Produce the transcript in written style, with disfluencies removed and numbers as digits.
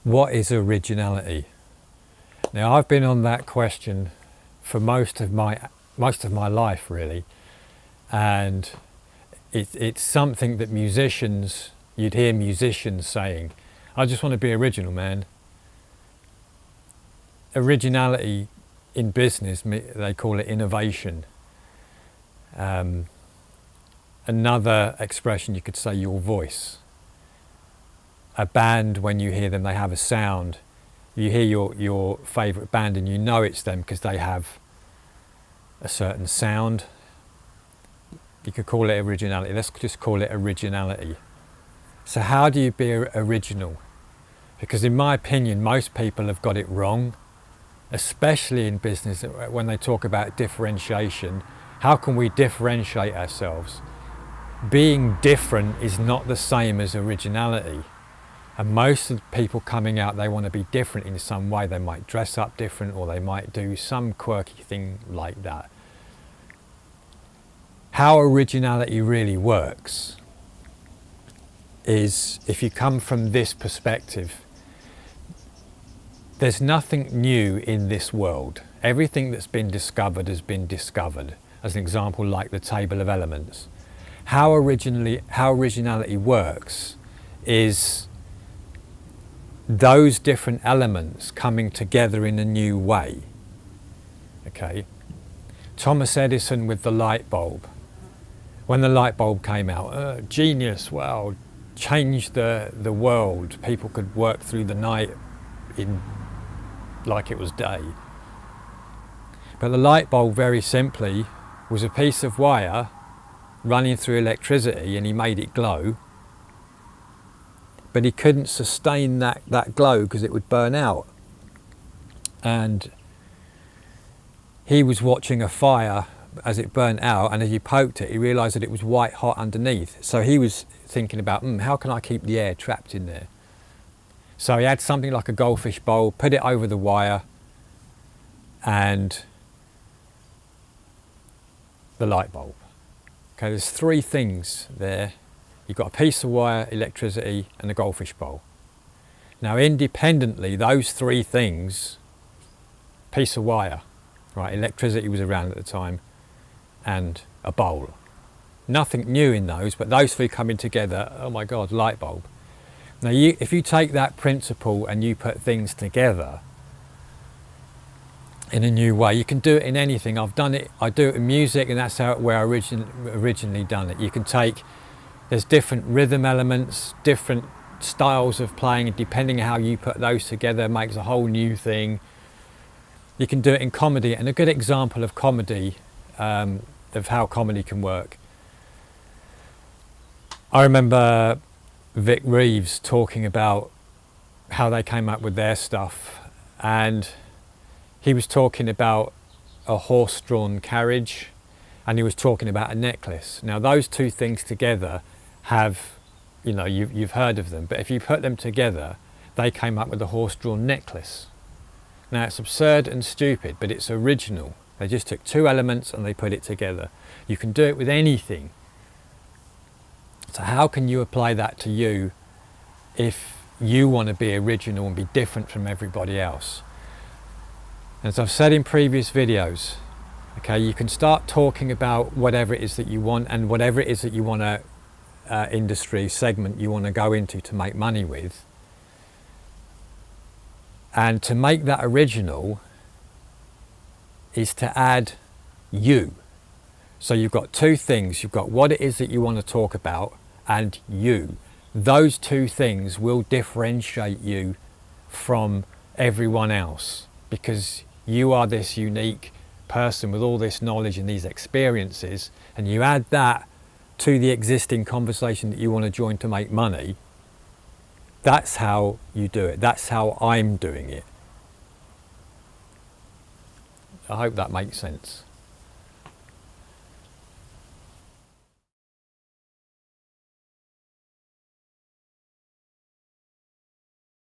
What is originality? Now, I've been on that question for most of my life, really, and it's something that you'd hear musicians saying, "I just want to be original, man." Originality in business, they call it innovation. Another expression, you could say, your voice. A band, when you hear them, they have a sound. You hear your favourite band and you know it's them because they have a certain sound. You could call it originality. Let's just call it originality. So how do you be original? Because in my opinion, most people have got it wrong, especially in business when they talk about differentiation. How can we differentiate ourselves? Being different is not the same as originality. And most of the people coming out, they want to be different in some way. They might dress up different, or they might do some quirky thing like that. How originality really works is, if you come from this perspective, there's nothing new in this world. Everything that's been discovered has been discovered. As an example, like the table of elements. How originality works is those different elements coming together in a new way. Okay, Thomas Edison with the light bulb. When the light bulb came out, genius, wow, changed the world. People could work through the night like it was day. But the light bulb, very simply, was a piece of wire running through electricity, and he made it glow. But he couldn't sustain that glow because it would burn out. And he was watching a fire as it burnt out, and as he poked it, he realised that it was white hot underneath. So he was thinking about, how can I keep the air trapped in there? So he had something like a goldfish bowl, put it over the wire, and the light bulb. Okay, there's three things there. You've got a piece of wire, electricity, and a goldfish bowl. Now, independently, those three things, piece of wire, right, electricity was around at the time, and a bowl. Nothing new in those, but those three coming together, oh my God, light bulb. Now, if you take that principle and you put things together in a new way, you can do it in anything. I've done it, I do it in music, and that's where I originally done it. You can take, there's different rhythm elements, different styles of playing, and depending on how you put those together makes a whole new thing. You can do it in comedy, and a good example of comedy, of how comedy can work. I remember Vic Reeves talking about how they came up with their stuff, and he was talking about a horse-drawn carriage, and he was talking about a necklace. Now, those two things together have, you've heard of them, but if you put them together, they came up with a horse-drawn necklace. Now, it's absurd and stupid, but it's original. They just took two elements and they put it together. You can do it with anything. So how can you apply that to you if you want to be original and be different from everybody else? As I've said in previous videos, okay, you can start talking about whatever it is that you want, and whatever it is that you want to industry segment you want to go into to make money with. And to make that original is to add you. So you've got two things. You've got what it is that you want to talk about, and you. Those two things will differentiate you from everyone else, because you are this unique person with all this knowledge and these experiences, and you add that to the existing conversation that you want to join to make money. That's how you do it. That's how I'm doing it. I hope that makes sense.